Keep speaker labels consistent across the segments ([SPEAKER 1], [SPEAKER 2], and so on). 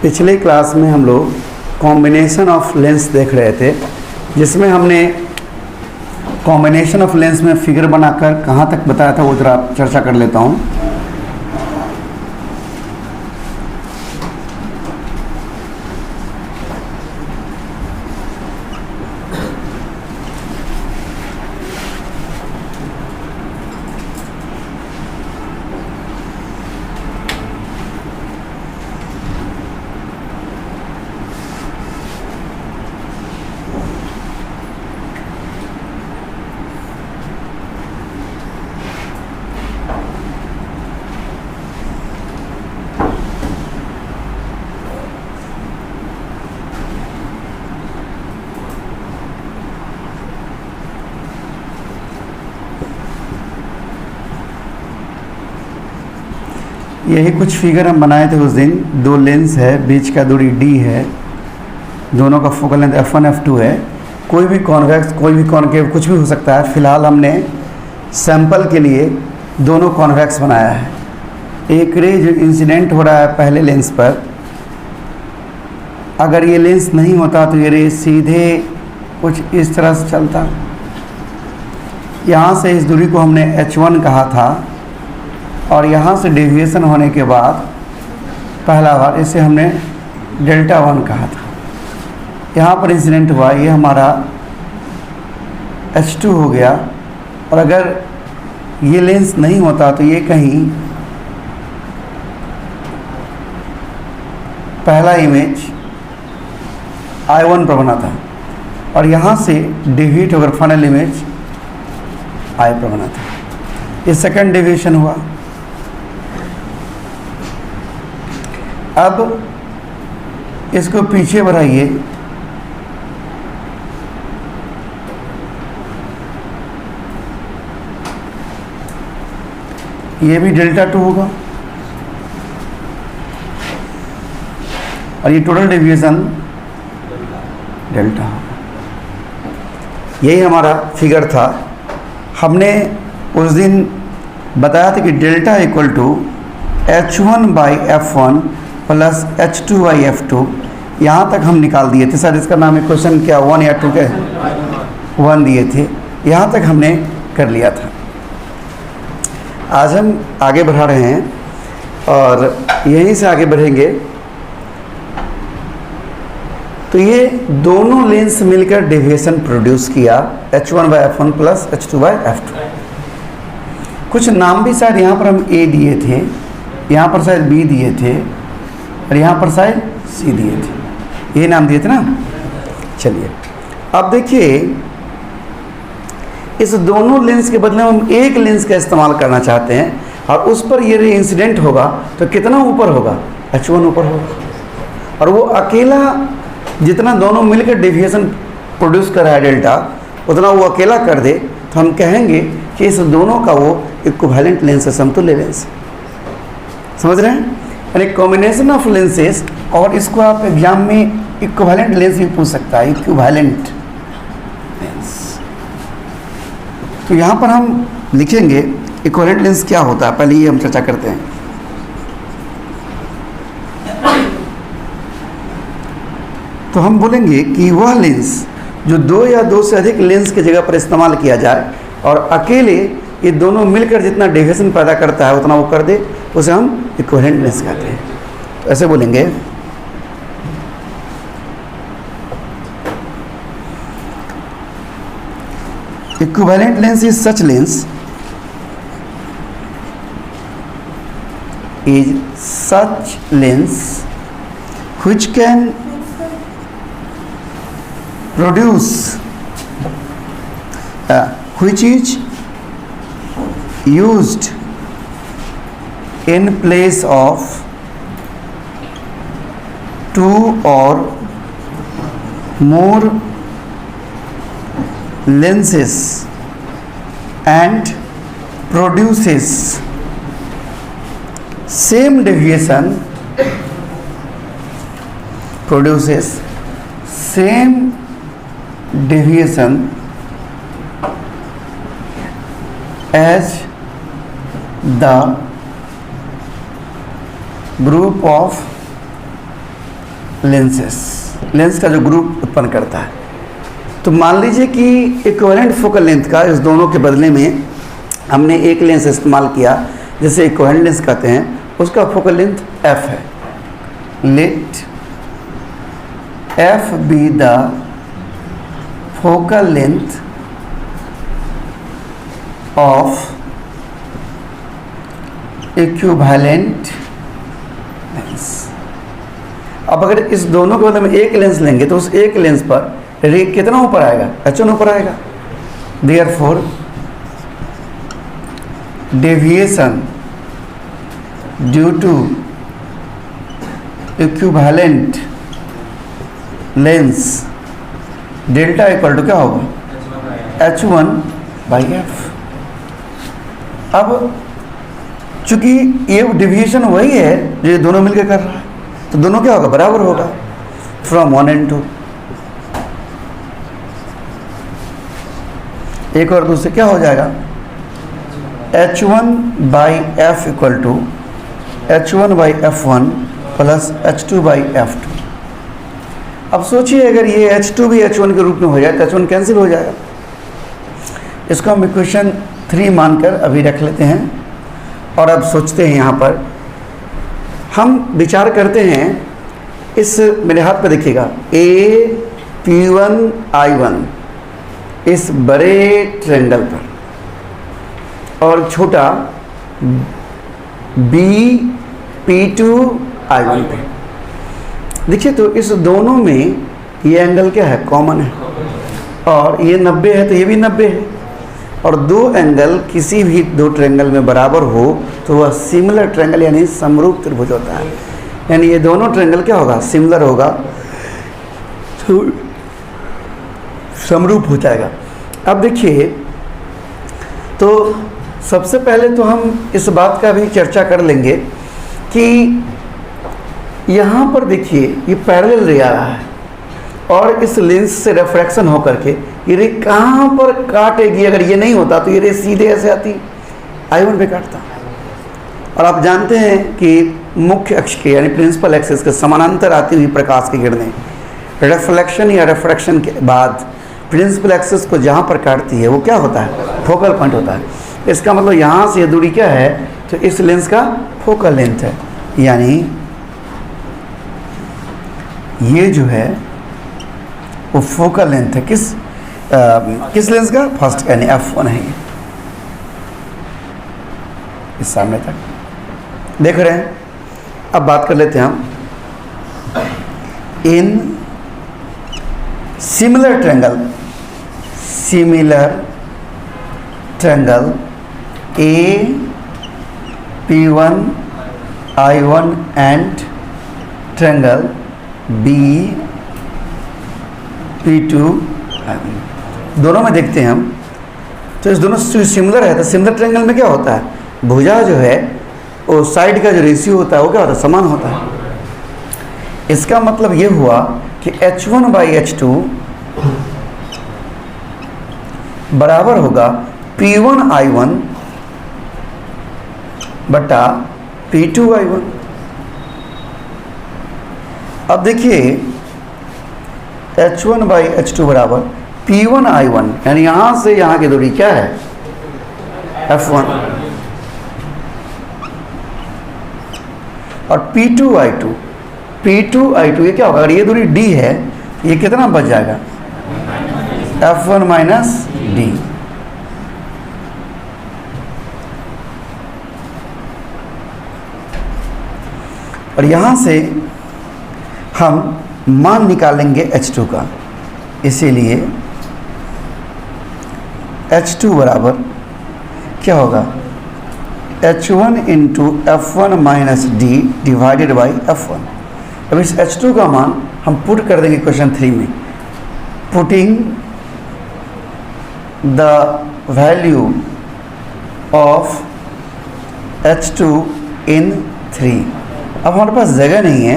[SPEAKER 1] पिछले क्लास में हम लोग कॉम्बिनेशन ऑफ लेंस देख रहे थे, जिसमें हमने कॉम्बिनेशन ऑफ लेंस में फिगर बनाकर कहाँ तक बताया था वो जरा चर्चा कर लेता हूँ। यही कुछ फिगर हम बनाए थे उस दिन। दो लेंस है, बीच का दूरी d है, दोनों का फोकल लेंथ f1 f2 है। कोई भी कॉन्वेक्स कोई भी कॉनकेव कुछ भी हो सकता है। फिलहाल हमने सैंपल के लिए दोनों कॉन्वेक्स बनाया है। एक रे जो इंसिडेंट हो रहा है पहले लेंस पर, अगर ये लेंस नहीं होता तो ये रे सीधे कुछ इस तरह से चलता। यहाँ से इस दूरी को हमने h1 कहा था और यहाँ से डेविएशन होने के बाद पहला बार इसे हमने डेल्टा 1 कहा था। यहाँ पर इंसिडेंट हुआ, ये हमारा h2 हो गया। और अगर ये लेंस नहीं होता तो ये कहीं पहला इमेज I1 पर बना था और यहाँ से डेविएट होकर फाइनल इमेज I पर बना था। ये सेकंड डेविएशन हुआ। अब इसको पीछे बढ़ाइए, ये भी डेल्टा 2 होगा और ये टोटल डेविएशन डेल्टा होगा। यही हमारा फिगर था। हमने उस दिन बताया था कि delta equal to h1/f1 plus h2/f2। यहाँ तक हम निकाल दिए थे। सर इसका नाम है क्वेश्चन क्या 1 या 2 के 1 दिए थे। यहाँ तक हमने कर लिया था। आज हम आगे बढ़ा रहे हैं और यहीं से आगे बढ़ेंगे। तो ये दोनों लेंस मिलकर डेविएशन प्रोड्यूस किया h1/f1 प्लस h2/f2। कुछ नाम भी शायद यहाँ पर हम a दिए थे, यहाँ पर शायद b दिए थे और यहाँ पर शायद c दिए थे। ये नाम दिए थे ना। चलिए अब देखिए, इस दोनों लेंस के बदले हम एक लेंस का इस्तेमाल करना चाहते हैं और उस पर ये रे इंसिडेंट होगा तो कितना ऊपर होगा, h1 ऊपर होगा। और वो अकेला जितना दोनों मिलकर डेविएशन प्रोड्यूस कर रहा है डेल्टा, उतना वो अकेला कर दे तो हम कहेंगे कि इस दोनों का वो इक्विवेलेंट लेंस है, समतुल्य लेंस। समझ रहे हैं? यानी कॉम्बिनेशन ऑफ लेंसेस। और इसको आप एग्जाम में इक्विवेलेंट लेंस भी पूछ सकता है, इक्विवेलेंट लेंस। तो यहाँ पर हम लिखेंगे इक्विवेलेंट लेंस क्या होता है, पहले ये हम चर्चा करते हैं। तो हम बोलेंगे कि वह लेंस जो दो या दो से अधिक लेंस की जगह पर इस्तेमाल किया जाए और अकेले ये दोनों मिलकर जितना डेविएशन पैदा करता है उतना वो कर दे, उसे हम इक्विवेलेंट लेंस कहते हैं। तो ऐसे बोलेंगे equivalent lens is such lens which can produce which is used in place of two or more lenses and produces same deviation as the group of lens का जो ग्रुप उत्पन्न करता है। तो मान लीजिए कि इक्विवेलेंट फोकल लेंथ का इस दोनों के बदले में हमने एक लेंस इस्तेमाल किया, जिसे इक्विवेलेंट लेंस कहते हैं, उसका फोकल लेंथ f है। Let f be the focal length of equivalent lens. अब अगर इस दोनों के बदले में एक लेंस लेंगे तो उस एक लेंस पर रे कितना ऊपर आएगा? h1 ऊपर आएगा। Therefore deviation due to equivalent lens delta equal to क्या होगा? h1/f। अब चूंकि ये डेविएशन वही है जो ये दोनों मिलकर कर रहा है, तो दोनों क्या होगा? बराबर होगा फ्रॉम 1 and 2। एक और दूसरे क्या हो जाएगा? h1/f equal to h1/f1 plus h2/f2। अब सोचिए अगर ये h2 भी h1 के रूप में हो जाए तो h1 कैंसिल हो जाएगा। इसको हम इक्वेशन 3 मानकर अभी रख लेते हैं और अब सोचते हैं, यहाँ पर हम विचार करते हैं। इस मेरे हाथ पे देखिएगा, P1I1 इस बड़े ट्रायंगल पर और छोटा P2I1 पे। देखिए तो इस दोनों में ये एंगल क्या है? कॉमन है। और ये 90 है तो ये भी 90 है। और दो एंगल किसी भी दो ट्रायंगल में बराबर हो तो वह सिमिलर ट्रायंगल यानी समरूप त्रिभुज होता है। यानी ये दोनों ट्रायंगल क्या होगा? सिमिलर होगा, तो समरूप हो जाएगा। अब देखिए, तो सबसे पहले तो हम इस बात का भी चर्चा कर लेंगे कि यहाँ पर देखिए ये पैरेलल रे आ रहा है और इस लेंस से रिफ्रैक्शन होकर के ये रे कहाँ पर काटेगी? अगर ये नहीं होता तो ये रे सीधे ऐसे आती, I1 पे काटता। और आप जानते हैं कि मुख्य अक्ष के यानी प्रिंसिपल एक्सिस के समानांतर आती हुई प्रकाश की किरणें रिफ्लेक्शन या रिफ्रैक्शन के बाद प्रिंसिपल एक्सिस को जहाँ पर काटती है वो क्या होता है? फोकल पॉइंट होता है। इसका मतलब यहाँ से ये दूरी क्या है? तो इस लेंस का फोकल लेंथ है। यानी ये जो है वो फोकल लेंथ है किस लेंस का? फर्स्ट यानी f1 है। इस सामने तक देख रहे हैं। अब बात कर लेते हैं हम in similar triangle A P1I1 and triangle B P2I1। दोनों में देखते हैं हम, तो इस दोनों सिमिलर है तो सिमिलर ट्रायंगल में क्या होता है? भुजा जो है वो साइड का जो रेशियो होता है वो क्या होता है? समान होता है। इसका मतलब ये हुआ कि h1/h2 बराबर होगा P1I1 बटा P2I1। अब देखिए h1/h2 बराबर P1I1 यानी यहाँ से यहाँ की दूरी क्या है? f1। और P2I2 ये क्या होगा? अगर ये दूरी d है ये कितना बच जाएगा? f1 minus d। और यहाँ से हम मान निकालेंगे h2 का। इसीलिए h2 बराबर क्या होगा? h1 into f1 minus d divided by f1। अब इस h2 का मान हम पुट कर देंगे क्वेश्चन 3 में। Putting the value of h2 इन 3। अब हमारे पास जगह नहीं है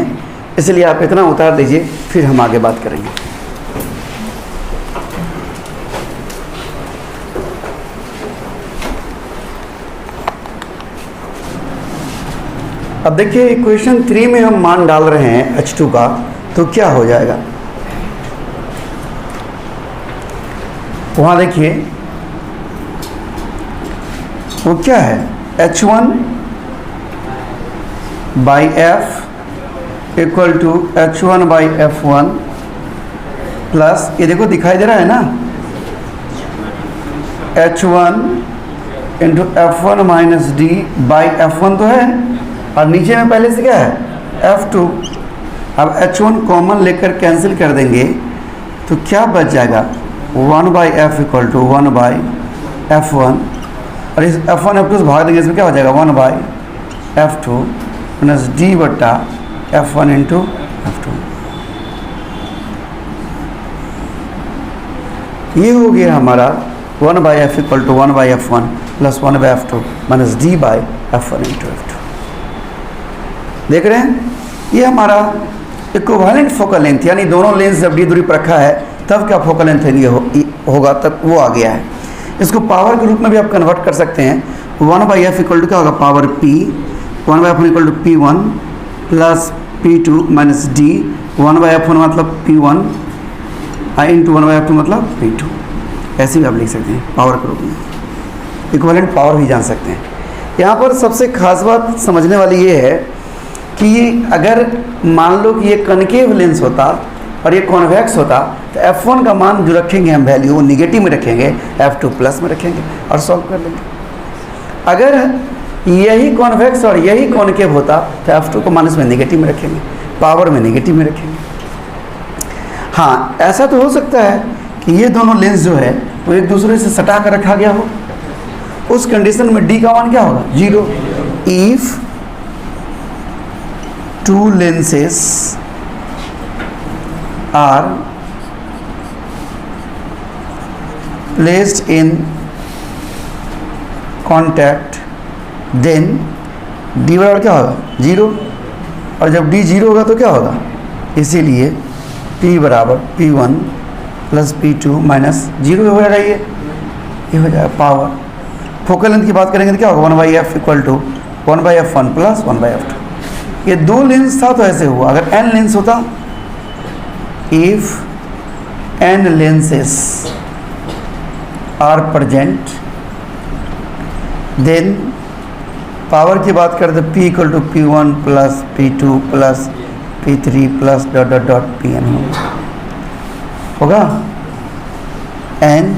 [SPEAKER 1] इसलिए आप इतना उतार दीजिए, फिर हम आगे बात करेंगे। अब देखिए इक्वेशन 3 में हम मान डाल रहे हैं h2 का, तो क्या हो जाएगा? वहाँ देखिए वो क्या है, H1 by f equal to H1 by F1 plus, ये देखो दिखाई दे रहा है ना, H1 into F1 minus d by F1 तो है, और नीचे में पहले से क्या है F2। अब H1 कॉमन लेकर कैंसिल कर देंगे तो क्या बच जाएगा, 1 by f equal to 1 by F1, और इस F1 F2 से भाग देंगे, इसमें क्या हो जाएगा 1 बाई F2 माइनस डी बट्टा F1 इंटू F2। ये हो गया हमारा 1 by f equal to 1 by F1 plus 1 by F2 minus d by F1 into F2। देख रहे हैं, ये हमारा इक्विवेलेंट फोकल लेंथ, यानी दोनों लेंस जब डी दूरी पर रखा है तब क्या फोकल लेंथ है ये होगा, तब वो आ गया है। इसको पावर के रूप में भी आप कन्वर्ट कर सकते हैं। 1 बाई एफ इक्वल टू क्या होगा, power P, 1 by F1 equal to P1 plus P2 minus D, 1 by F1 मतलब P1 इंटू 1 बाई F2 मतलब P2। ऐसे भी आप लिख सकते हैं पावर के रूप में, इक्विवेलेंट पावर भी जान सकते हैं। यहाँ पर सबसे खास बात समझने वाली ये है कि अगर मान लो कि ये कनकेव लेंस होता और ये कॉन्वेक्स होता तो F1 का मान जो रखेंगे हम वैल्यू वो निगेटिव में रखेंगे, F2 प्लस में रखेंगे और सॉल्व कर लेंगे। अगर यही कॉन्वेक्स और यही कॉनकेव होता तो F2 को माइनस में निगेटिव में रखेंगे, पावर में निगेटिव में रखेंगे। हाँ, ऐसा तो हो सकता है कि ये दोनों लेंस जो है वो एक दूसरे से सटा कर रखा गया हो, उस कंडीशन में D का मान क्या होगा, 0। If two lenses are placed in contact then D बराबर क्या होगा, 0, और जब D 0 होगा तो क्या होगा, इसीलिए P बराबर P1 प्लस P2 माइनस 0 हो जाएगा, ये हो जाएगा पावर। फोकल लेंथ की बात करेंगे तो क्या होगा, 1 by f equal to 1 by F1 plus 1 by F2। ये 2 लेंस था तो ऐसे हुआ। अगर n लेंस होता, if n lenses are present then power की बात करते P equal to P1 plus P2 plus P3 plus dot dot dot Pn होगा। एंड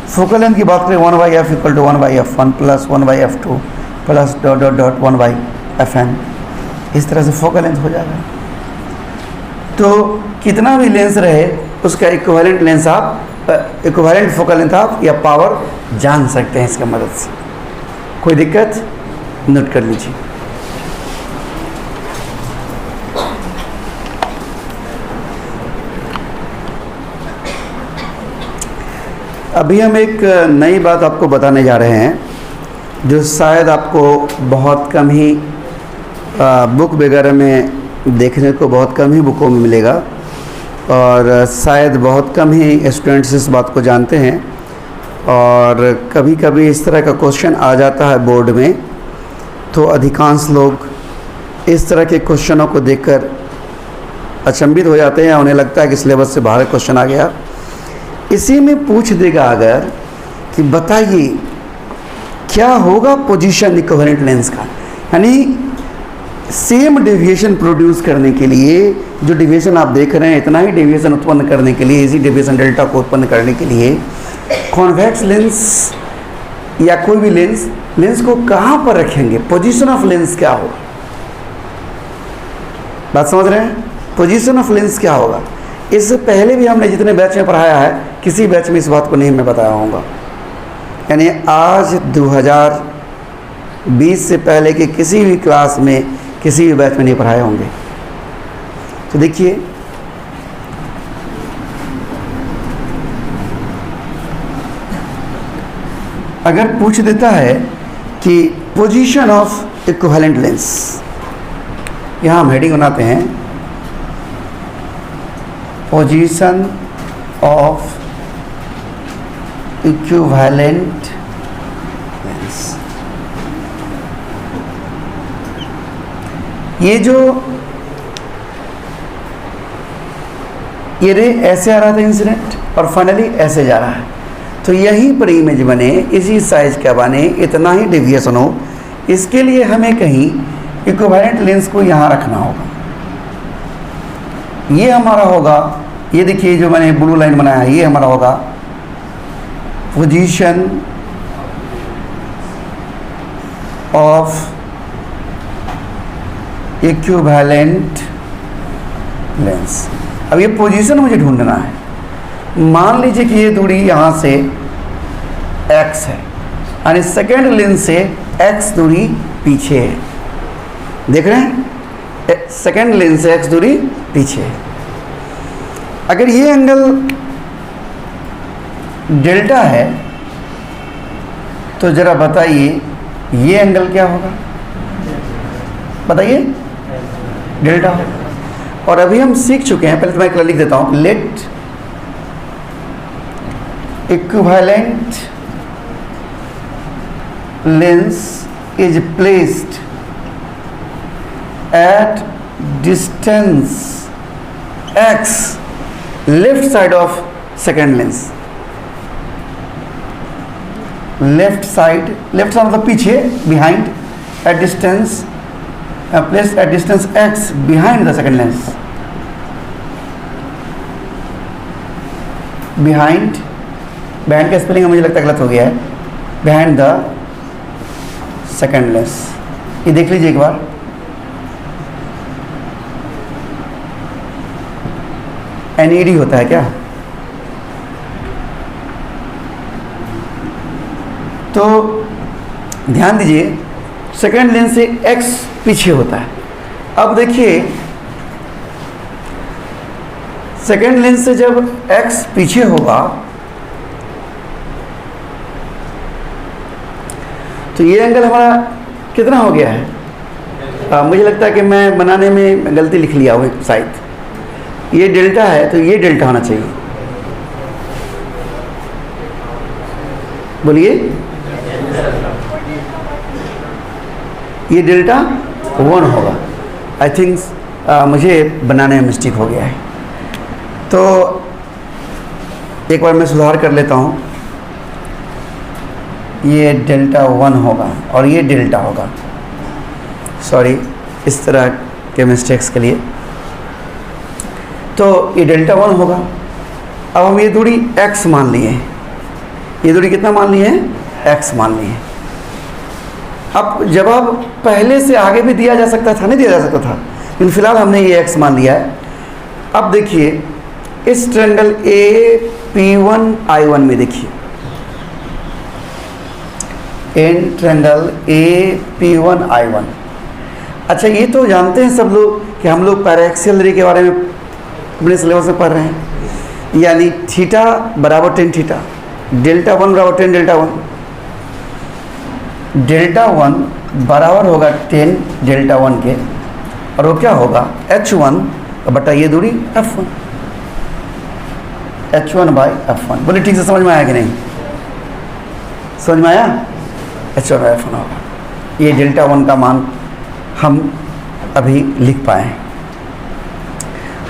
[SPEAKER 1] फोकल लेंथ की बात करें 1 by f equal to 1 by F1 plus 1 by F2 plus dot dot dot 1 by Fn। इस तरह से focal length हो जाएगा। तो कितना भी लेंस रहे उसका इक्विवेलेंट लेंस आप इक्विवेलेंट फोकल लेंथ आप या पावर जान सकते हैं इसका मदद से। कोई दिक्कत, नोट कर लीजिए। अभी हम एक नई बात आपको बताने जा रहे हैं जो शायद आपको बहुत कम ही बुक वगैरह में देखने को बहुत कम ही बुकों में मिलेगा, और शायद बहुत कम ही स्टूडेंट्स इस बात को जानते हैं। और कभी कभी इस तरह का क्वेश्चन आ जाता है बोर्ड में, तो अधिकांश लोग इस तरह के क्वेश्चनों को देखकर अचंभित हो जाते हैं, उन्हें लगता है कि सिलेबस से बाहर क्वेश्चन आ गया। इसी में पूछ देगा अगर कि बताइए क्या होगा पोजीशन इक्विवेलेंट लेंस का, यानी सेम डेविएशन प्रोड्यूस करने के लिए जो डेविएशन आप देख रहे हैं, इतना ही डेविएशन उत्पन्न करने के लिए, इसी डेविएशन डेल्टा को उत्पन्न करने के लिए कॉन्वेक्स लेंस या कोई भी लेंस को कहाँ पर रखेंगे, पोजीशन ऑफ लेंस क्या होगा। बात समझ रहे हैं, पोजीशन ऑफ लेंस क्या होगा। इससे पहले भी हमने जितने बैच में पढ़ाया है, किसी बैच में इस बात को नहीं मैं बताया होऊंगा, यानी आज 2020 से पहले के किसी भी क्लास में, किसी भी बैच में नहीं पढ़ाए होंगे। तो देखिए, अगर पूछ देता है कि पोजीशन ऑफ इक्विवेलेंट लेंस, यहाँ हम हेडिंग बनाते हैं पोजीशन ऑफ इक्विवेलेंट लेंस। ये जो ये रे ऐसे आ रहा था इंसिडेंट और फाइनली ऐसे जा रहा है, तो यहीं पर इमेज बने, इसी साइज का बने, इतना ही डेविएशन हो, इसके लिए हमें कहीं इक्विवेलेंट लेंस को यहाँ रखना होगा। ये हमारा होगा, ये देखिए जो मैंने ब्लू लाइन बनाया है, ये हमारा होगा पोजीशन ऑफ इक्विवेलेंट लेंस। अब ये पोजीशन मुझे ढूंढना है। मान लीजिए कि ये दूरी यहाँ से x है, यानी सेकेंड लेंस से x दूरी पीछे है, देख रहे हैं, सेकेंड लेंस से x दूरी पीछे है। अगर ये एंगल डेल्टा है तो जरा बताइए ये एंगल क्या होगा, बताइए, डेल्टा होगा। और अभी हम सीख चुके हैं, पहले तो मैं एक लिख देता हूं, let equivalent lens is placed at distance x left side of second lens. Left side मतलब पीछे, behind, at distance placed at distance x behind the second lens, behind का स्पेलिंग मुझे लगता है गलत हो गया है, behind the second lens। ये देख लीजिए एक बार, NED होता है क्या, तो ध्यान दीजिए सेकेंड लेंस से x पीछे होता है। अब देखिए सेकेंड लेंस से जब x पीछे होगा तो ये एंगल हमारा कितना हो गया है, मुझे लगता है कि मैं बनाने में गलती लिख लिया हूँ शायद। ये डेल्टा है तो ये डेल्टा होना चाहिए, बोलिए, ये डेल्टा 1 होगा। आई थिंक मुझे बनाने में मिस्टेक हो गया है, तो एक बार मैं सुधार कर लेता हूँ। ये डेल्टा 1 होगा और ये डेल्टा होगा, सॉरी इस तरह के मिस्टेक्स के लिए। तो ये डेल्टा 1 होगा। अब हम ये दूरी x मान लिए, ये दूरी कितना मान लिए हैं, x मान लिए। अब जवाब पहले से आगे भी दिया जा सकता था, नहीं दिया जा सकता था, लेकिन फिलहाल हमने ये x मान लिया है। अब देखिए इस ट्रायंगल API1 में देखिए, इन ट्रायंगल API1। अच्छा ये तो जानते हैं सब लोग कि हम लोग पैराएक्सियल रे के बारे में अपने सिलेबस में पढ़ रहे हैं, यानी थीटा बराबर tan थीटा, डेल्टा 1 बराबर tan डेल्टा 1, डेल्टा 1 बराबर होगा tan डेल्टा 1 के, और वो क्या होगा h1 बटा ये दूरी f1, h1/f1। बोले ठीक से समझ में आया कि नहीं, समझ में आया, h1/f1 होगा। ये डेल्टा 1 का मान हम अभी लिख पाए हैं।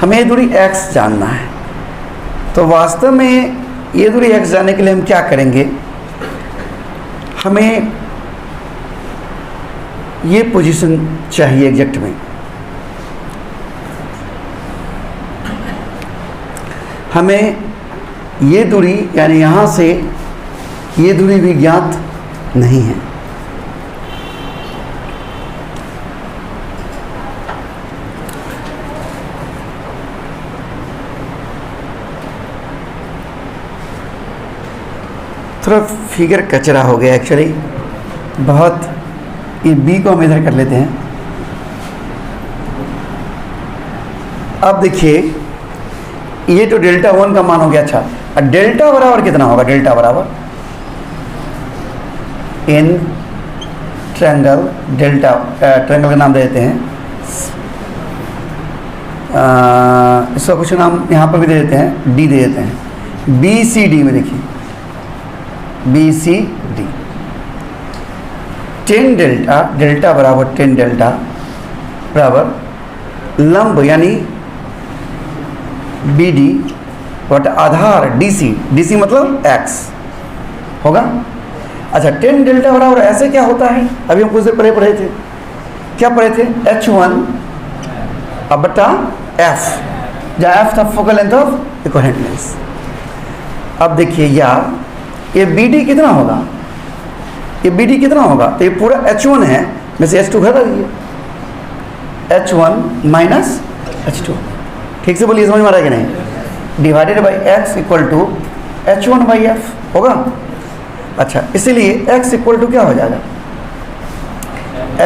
[SPEAKER 1] हमें ये दूरी x जानना है, तो वास्तव में ये दूरी x जानने के लिए हम क्या करेंगे, हमें ये पोजीशन चाहिए एग्जैक्ट में। हमें ये दूरी यानी यहाँ से ये दूरी भी ज्ञात नहीं है। थोड़ा फिगर कचरा हो गया एक्चुअली बहुत। ये बी को हम इधर कर लेते हैं। अब देखिए ये तो डेल्टा 1 का मान हो गया। अच्छा डेल्टा बराबर कितना होगा, डेल्टा बराबर इन ट्रायंगल डेल्टा, ट्रायंगल का नाम दे देते हैं, इसका कुछ नाम यहाँ पर भी दे देते हैं, डी दे देते हैं, BCD में देखिए BCD। tan डेल्टा, डेल्टा बराबर tan डेल्टा बराबर लंब यानी बी डी बटा आधार डी सी, डी सी मतलब एक्स होगा। अच्छा, टेन डेल्टा बराबर ऐसे क्या होता है, अभी हम कुछ देर पहले पढ़े थे, क्या पढ़े थे, H1 अब बटा एफ, जहाँ एफ था focal length of equivalent lens. अब देखिए यार, ये बी डी कितना होगा, ये बी डी कितना होगा, तो ये पूरा H1 है, में से H2 घटा दीजिए, H1 माइनस H2, ठीक से बोलिए, समझ में आ रहा है कि नहीं, divided by x equal to H1 by f होगा। अच्छा, इसीलिए x इक्वल टू क्या हो जाएगा,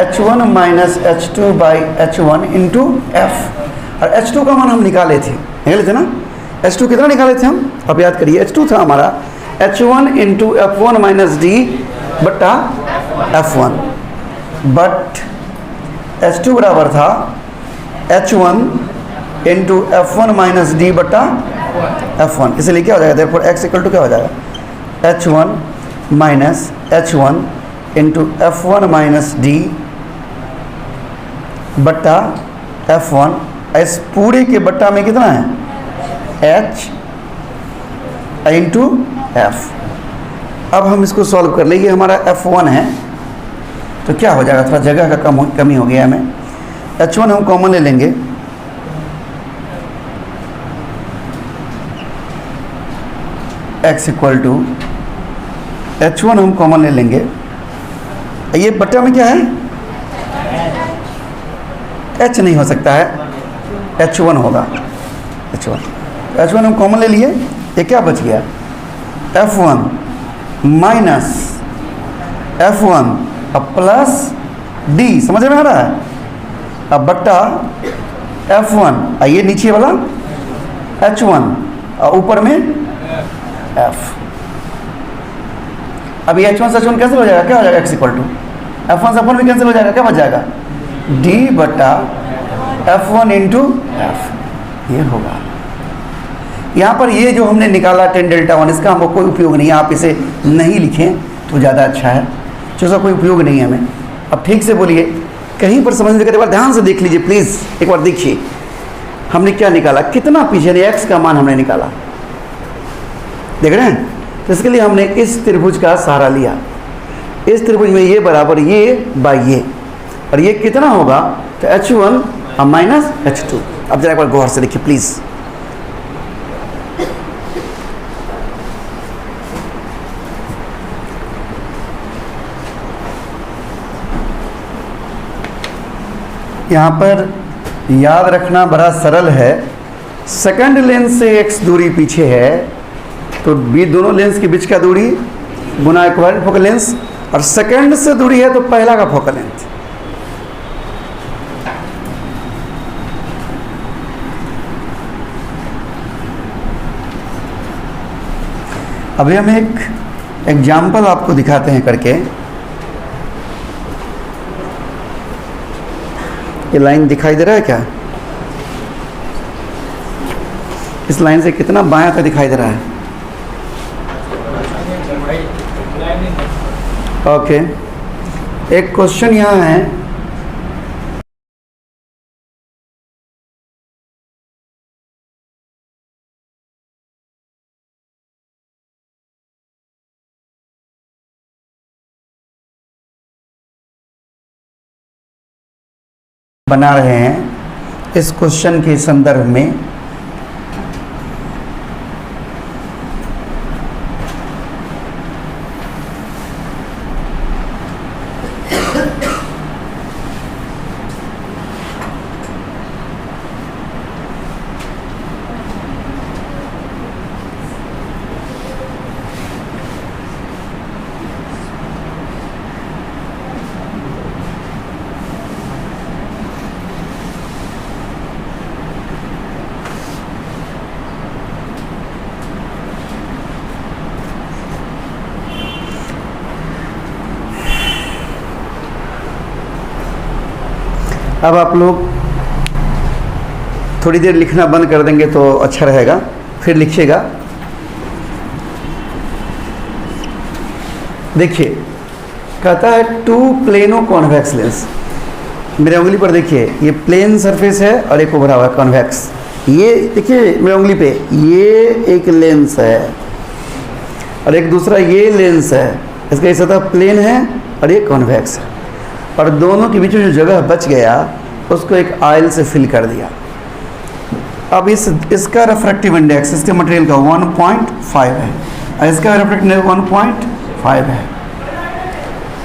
[SPEAKER 1] H1 minus H2 by H1 into F, और H2 का मान हम निकाले थे ना, H2 कितना निकाले थे हम, अब याद करिए, H2 था हमारा H1 into F1 minus D बटा F1, बट H2 बराबर था H1 into F1 minus D बटा F1, इसलिए क्या हो जाएगा, देयरफॉर x इक्वल टू क्या हो जाएगा, H1 minus H1 into F1 minus D बटा F1, इस पूरे के बट्टा में कितना है, H इंटू एफ। अब हम इसको सॉल्व कर लेंगे, हमारा F1 है तो क्या हो जाएगा, थोड़ा जगह का कमी हो गया हमें, H1 हम कॉमन ले लेंगे, x इक्वल टू H1 हम कॉमन ले लेंगे, ये बट्टा में क्या है, H नहीं हो सकता है, H1 होगा, H1 हम कॉमन ले लिए, ये क्या बच गया, F1 माइनस F1 अब प्लस D, समझ में आ रहा है, अब बट्टा F1, ये नीचे वाला H1 और ऊपर में F। अब ये H1 से H1 कैंसिल हो जाएगा, क्या हो जाएगा, x इक्वल टू F1 से F1 भी कैंसिल हो जाएगा, क्या बच जाएगा, D बटा F1 इंटू एफ, ये होगा। यहाँ पर ये जो हमने निकाला 10 डेल्टा 1, इसका हमको कोई उपयोग नहीं है, आप इसे नहीं लिखें तो ज़्यादा अच्छा है, उसका कोई उपयोग नहीं है हमें। अब ठीक से बोलिए, कहीं पर समझने के बाद ध्यान से देख लीजिए प्लीज़, एक बार देखिए हमने क्या निकाला, कितना पीछे x का मान हमने निकाला, देख रहे हैं। तो इसके लिए हमने इस त्रिभुज का सहारा लिया, इस त्रिभुज में ये बराबर ये बाई ये, और ये कितना होगा, तो H1 माइनस H2। अब जरा एक बार गौर से देखिए प्लीज़, यहाँ पर याद रखना बड़ा सरल है, सेकंड लेंस से x दूरी पीछे है तो बी दोनों लेंस के बीच का दूरी गुना इक्विवेलेंट फोकल लेंस, और सेकंड से दूरी है तो पहला का फोकल लेंथ। अभी हम एक एग्जाम्पल आपको दिखाते हैं करके, ये लाइन दिखाई दे रहा है क्या, इस लाइन से कितना बायां का दिखाई दे रहा है, ओके। एक क्वेश्चन यहाँ है, बना रहे हैं इस क्वेश्चन के संदर्भ में, अब आप लोग थोड़ी देर लिखना बंद कर देंगे तो अच्छा रहेगा, फिर लिखिएगा। देखिए कहता है टू प्लेनो कॉन्वेक्स लेंस, मेरे उंगली पर देखिए, ये प्लेन सरफेस है और एक उभरा हुआ कॉन्वेक्स, ये देखिए मेरी उंगली पे, ये एक लेंस है और एक दूसरा ये लेंस है, इसका ये सतह प्लेन है और ये कॉन्वेक्स है, और दोनों के बीच में जो जगह बच गया उसको एक ऑयल से फिल कर दिया। अब इसका रिफ्रैक्टिव इंडेक्स इसके मटेरियल का 1.5 है और इसका रिफ्रैक्टिव इंडेक्स 1.5 है।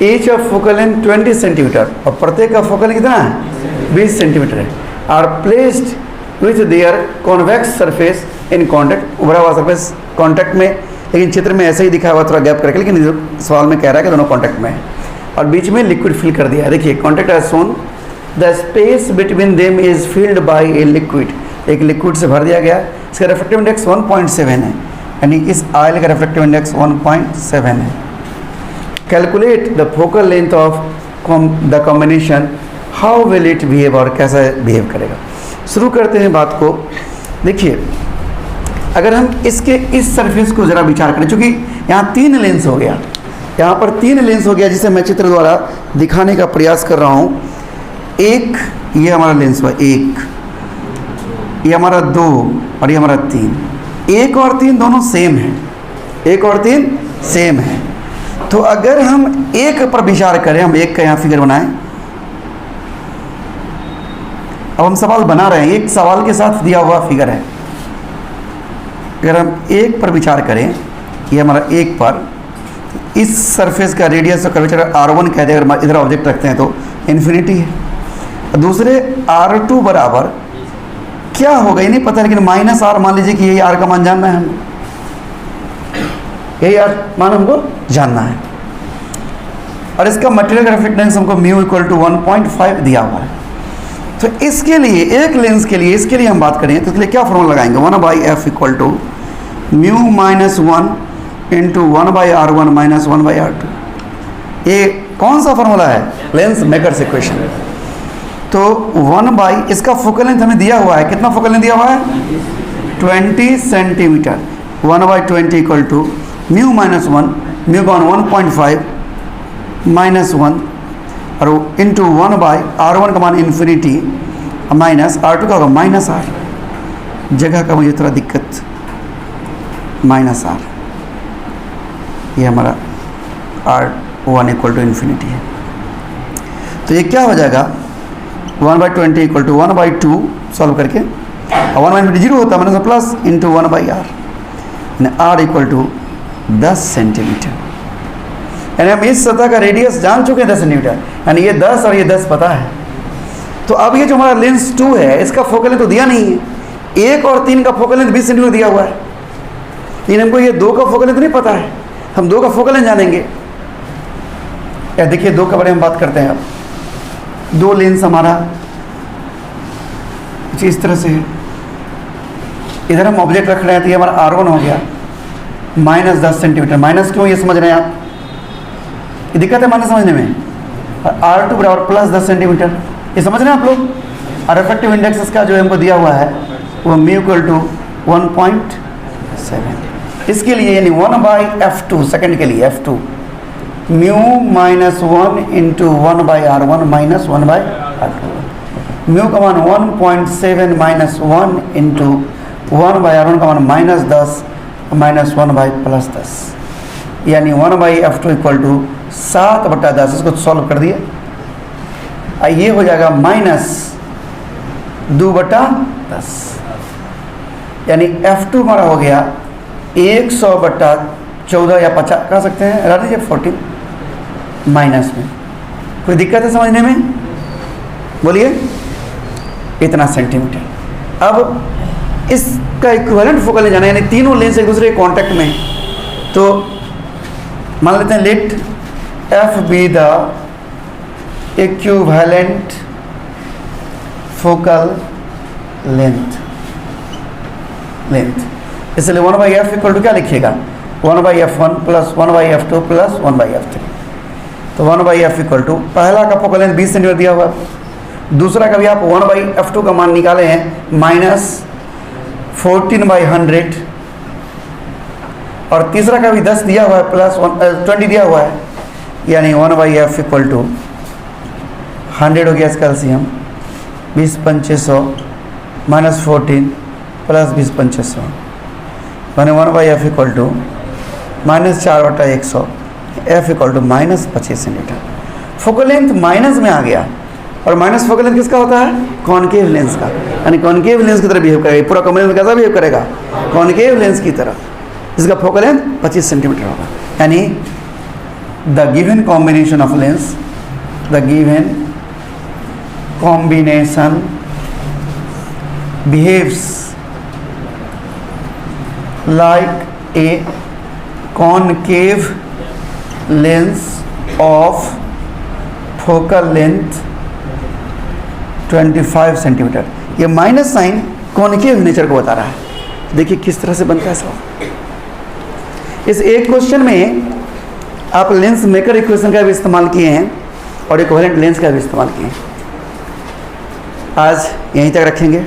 [SPEAKER 1] Each of focal length 20 centimetre और प्रत्येक का फोकल कितना है 20 सेंटीमीटर है। Are placed with their convex surface in contact, उभरा हुआ सरफेस कॉन्टैक्ट में, लेकिन चित्र में ऐसे ही दिखा हुआ थोड़ा गैप करके, लेकिन सवाल में कह रहा है कि दोनों कॉन्टैक्ट में है और बीच में लिक्विड फिल कर दिया है। देखिए contact as shown, the space between them is filled by a liquid, एक लिक्विड से भर दिया गया। इसका रिफ्रैक्टिव इंडेक्स 1.7 है, यानी इस ऑयल का रिफ्रैक्टिव इंडेक्स 1.7 है। Calculate the focal length of the combination, how will it behave, और कैसा बिहेव करेगा। शुरू करते हैं बात को। देखिए अगर हम इसके इस सरफेस को ज़रा विचार करें, चूँकि यहाँ 3 लेंस हो गया, यहाँ पर 3 लेंस हो गया जिसे मैं चित्र द्वारा दिखाने का प्रयास कर रहा हूँ। एक ये हमारा लेंस हुआ, एक ये हमारा 2 और ये हमारा 3। 1 और 3 दोनों सेम हैं, 1 और 3 सेम है। तो अगर हम एक पर विचार करें, हम एक का यहाँ फिगर बनाएं, अब हम सवाल बना रहे हैं, एक सवाल के साथ दिया हुआ फिगर है। अगर हम एक पर विचार करें, ये हमारा एक पर, इस सरफेस का रेडियस और कर्वेचर R1 कहते हैं, अगर इधर ऑब्जेक्ट रखते हैं तो इन्फिनिटी है। दूसरे R2 बराबर क्या होगा ये नहीं पता, लेकिन -R मान लीजिए कि यही R का मान जानना है हमको, यही R मान हमको जानना है। और इसका मटेरियल का रिफ्रैक्टिव इंडेक्स हमको μ = 1.5 दिया हुआ है। तो इसके लिए एक लेंस के लिए, इसके लिए हम बात करें तो इसके लिए क्या फॉर्मूला लगाएंगे, 1/f = μ - 1 × 1/R1 - 1/R2। ये कौन सा फॉर्मूला है, लेंस मेकर्स इक्वेशन। तो 1 इसका फोकल लेंथ हमें दिया हुआ है, कितना फोकल लेंथ दिया हुआ है 20 सेंटीमीटर। 1/20 = μ - 1, μ का 1.5 -1 और इंटू 1/R1 का मान इन्फिनिटी माइनस R2 का होगा -R। जगह का मुझे थोड़ा दिक्कत, -R, ये हमारा R1 = इन्फिनिटी है। तो ये क्या हो जाएगा 1/20 = 1/2 सॉल्व करके, और 1/20 जीरो होता है, माइनस प्लस इंटू 1/R, यानी R = 10 सेंटीमीटर। यानी हम इस सतह का रेडियस जान चुके हैं 10 सेंटीमीटर, यानी ये 10 और ये 10 पता है। तो अब ये जो हमारा लेंस 2 है, इसका फोकल लेंथ तो दिया नहीं है, 1 और 3 का फोकल लेंथ 20 सेंटीमीटर दिया हुआ है, लेकिन हमको ये 2 का फोकल लेंथ नहीं पता है। हम 2 का फोकल लेंथ जानेंगे। या देखिए 2 के बारे में बात करते हैं। अब 2 लेंस हमारा कुछ इस तरह से है, इधर हम ऑब्जेक्ट रख रहे हैं, तो ये हमारा R1 हो गया -10 सेंटीमीटर। माइनस क्यों, ये समझ रहे हैं आप, ये दिक्कत है माइनस समझने में। और R2 बराबर +10 सेंटीमीटर, ये समझ रहे हैं आप लोग। और रिफ्रैक्टिव इंडेक्स इसका जो हमको दिया हुआ है वो μ = 1.7। इसके लिए यानी 1/f2 सेकंड के लिए f2 μ - 1 × 1/R1 - 1/R2। म्यू का मान 1.7 - 1 इंटू 1/R1 का मान -10 - 1/+10, यानी 1/f2 = 7/10। इसको सॉल्व कर दिए, ये हो जाएगा -2/10, यानी f2 हमारा हो गया 100/14 या 50 कह सकते हैं, हटा दीजिए 14 माइनस में। कोई दिक्कत है समझने में, बोलिए। इतना सेंटीमीटर। अब इसका इक्विवेलेंट फोकल लेंथ जाना, यानी तीनों लेंस एक दूसरे के कांटेक्ट में। तो मान लेते हैं let f be the equivalent focal length. इसलिए 1/f = क्या लिखिएगा, 1/f1 + 1/f2 + 1/f3। तो 1/f = पहला का फोकल लेंथ 20 सेंटीमीटर दिया हुआ है, दूसरा का भी आप 1/f2 का मान निकाले हैं -14/100, और तीसरा का भी 10 दिया हुआ है +20 दिया हुआ है, यानी 1/f = 100 हो गया इसका एलसीएम। 20 × 5 600 -14 प्लस 20/2500 यानी 1/f equal to -4/100, f equal to -25 centimetre. Focal length minus में आ गया, और माइनस फोकल लेंथ किसका होता है? कॉनकेव लेंस का, यानी कॉनकेव लेंस की तरह बिहेव करेगा। पूरा कॉम्बिनेशन कैसा बिहेव करेगा? कॉनकेव लेंस की तरह, जिसका फोकल लेंथ 25 सेंटीमीटर होगा। यानी the given combination of lens, the given combination behaves like a concave lens of focal length 25 centimetre. ये माइनस साइन कॉनकेव नेचर को बता रहा है। देखिए किस तरह से बनता है सब। इस एक क्वेश्चन में आप लेंस मेकर इक्वेशन का भी इस्तेमाल किए हैं और इक्विवेलेंट लेंस का भी इस्तेमाल किए हैं। आज यहीं तक रखेंगे।